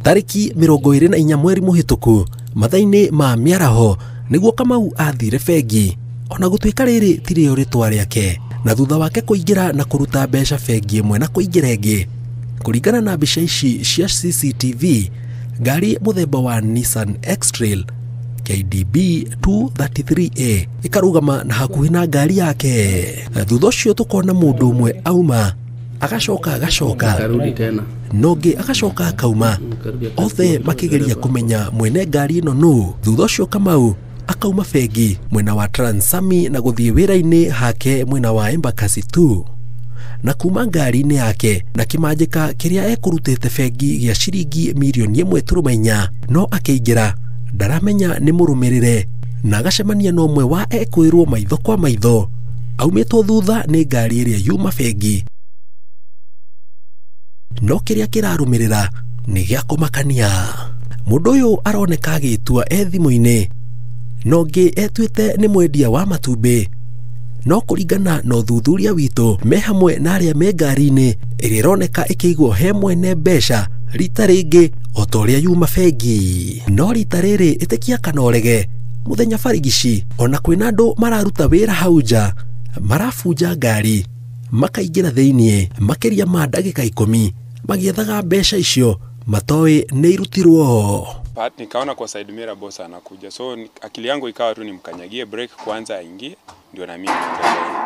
Tariki 24 mweri muhituku mathaini ma miaraho niguo Kamau athire bengi, ona gutwika riri tirio ritwa riake, na thutha wake kuingira na kuruta mbeca bengi imwe na kuingira ingi. Kuringana na mbica ici cia CCTV, ngari muthemba wa Nissan X-Trail KDB 233A ikarugama na hakuhi na ngari yake. Thutha ucio tukona mundu umwe auma agacoka karudi tena, nongi agacoka akauma, othe makigeria kumenya mwene ngari ino nu. Thutha ucio Kamau akauma bengi mwena wa Transami na guthie wira-ini hake mwena wa Embakasi 2, na kuma ngari-ini yake na kimanjika kiria ekurutite bengi gia ciringi mirioni 1.4, no akiingira ndaramenya ni murumirire na agacemania no mwe wa ekwirwo maitho kwa maitho aumitwo thutha ni ngari iria yuma bengi. No kiria kirarumirira ni gia kumakania. Mundu uyu aroneka agitua ethimu-ini, nongi etwite ni mwendia wa matumbi, no kuringana na uthuthuria witu me hamwe na aria me ngari-ini iria ironeka ikiigwo he mwene mbeca rita ringi o ta uria yuma bengi. No rita riri itikia kana urege muthenya barigici, ona kwina andu mararuta wira hau nja marafunja ngari makaingira thiini makiria ma ndagika 10 magiethaga mbeca icio matoi ni irutirwo. But nikaona kwa side mirror boss anakuja, so akili yangu ikawa tu nimkanyagie brake kwanza aingie ndio na mimi niendelee.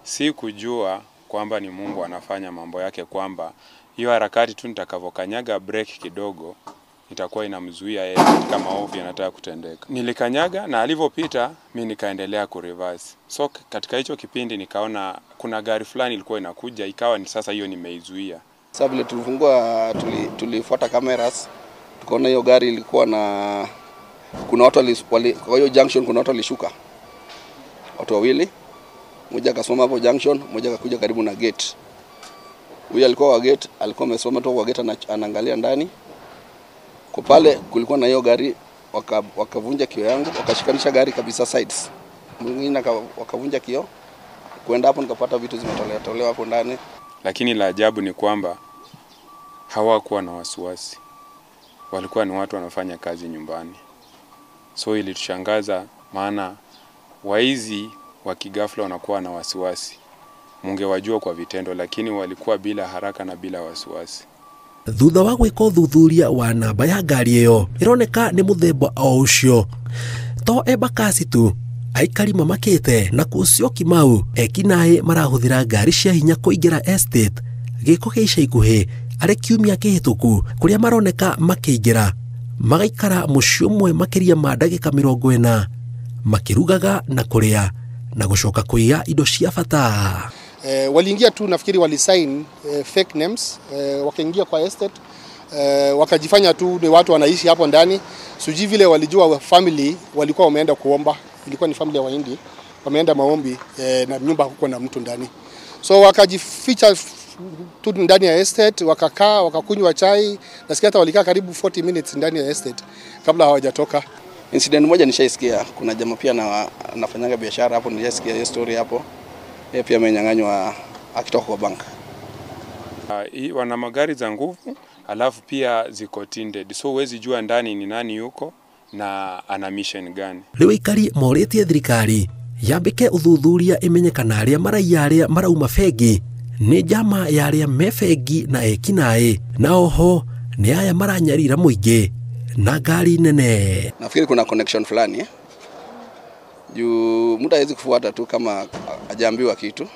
Si kujua kwamba ni Mungu anafanya mambo yake, kwamba hiyo harakati tu nitakavokanyaga brake kidogo itakuwa inamzuia yeye katika maovu anataka kutendeka. Nilikanyaga na alivyopita mimi nikaendelea kureverse. So katika hicho kipindi nikaona kuna gari fulani ilikuwa inakuja, ikawa ni sasa hiyo nimeizuia. Sasa vile tulifungua tulifuata cameras, tukaona hiyo gari ilikuwa na kuna watu kwa hiyo junction, kuna watu walishuka, watu wawili, mmoja akasoma hapo junction, mmoja akakuja karibu na gate. Huyo alikuwa wa gate, alikuwa amesoma tu kwa gate anaangalia ndani. Kwa pale kulikuwa na hiyo gari, wakavunja kio yangu, wakashikanisha gari kabisa sides. Mwingine wakavunja kio. Kwenda hapo nikapata vitu zimetolewa hapo ndani. Lakini la ajabu ni kwamba hawakuwa na wasiwasi. Walikuwa ni watu wanafanya kazi nyumbani. So ilitushangaza, maana waizi wa kigafla wanakuwa na wasiwasi. Mungewajua kwa vitendo, lakini walikuwa bila haraka na bila wasiwasi. Thutha wa gwika uthuthuria wa namba ya ngari iyo ironeka ni muthemba o ucio, to Embakasi tu aikari mamakite na kucio Kimau ekinae marahuthira ngari cia hinya kuingira estate giko giica ikuhi ari kiumia kihituku, kuria maroneka makiingira magaikara mucio umwe makiria ma ndagika 40 makirugaga na kuria na gucoka kuiya indo cia bata. Waliingia tu, nafikiri walisign fake names, wakaingia kwa estate, wakajifanya tu ni watu wanaishi hapo ndani. Sijui vile walijua family walikuwa wameenda kuomba, ilikuwa ni family ya Wahindi, wameenda maombi na nyumba hakukuwa na mtu ndani. So wakajificha tu ndani ya estate, wakakaa wakakunywa chai, nasikia hata walikaa karibu 40 minutes ndani ya estate kabla hawajatoka. Incident moja nishaisikia, kuna jamaa pia anafanyanga biashara hapo, nilisikia hiyo story hapo. Yeye pia amenyang'anywa akitoka kwa bank. Wana magari za nguvu, alafu pia ziko tinted. So huwezi jua ndani ni nani yuko na ana mission gani. Riu ikari moretie thirikari yambike uthuthuria imenyekana aria maraia aria marauma bengi ni jama ya aria me bengi na ekinae, na oho ni aya maranyarira muingi na ngari nene. Nafikiri kuna connection fulani juu mtu hawezi kufuata tu kama hajaambiwa kitu.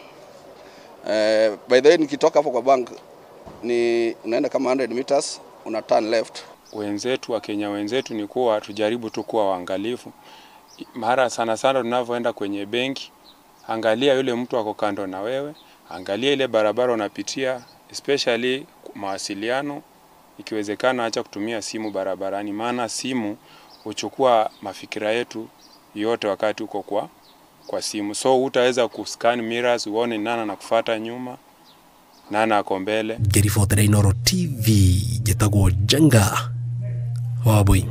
By the way, nikitoka hapo kwa bank ni unaenda kama 100 meters una turn left. Wenzetu wa Kenya wenzetu ni kuwa tujaribu tu kuwa waangalifu. Mara sana tunavyoenda kwenye benki, angalia yule mtu wako kando na wewe, angalia ile barabara unapitia, especially mawasiliano. Ikiwezekana acha kutumia simu barabarani, maana simu huchukua mafikira yetu yote wakati uko kwa simu. So utaweza kuscan mirrors uone nani na kufuata nyuma, nani ako mbele. Ngiribotera Inooro TV, jetagwo Jenga Wabui.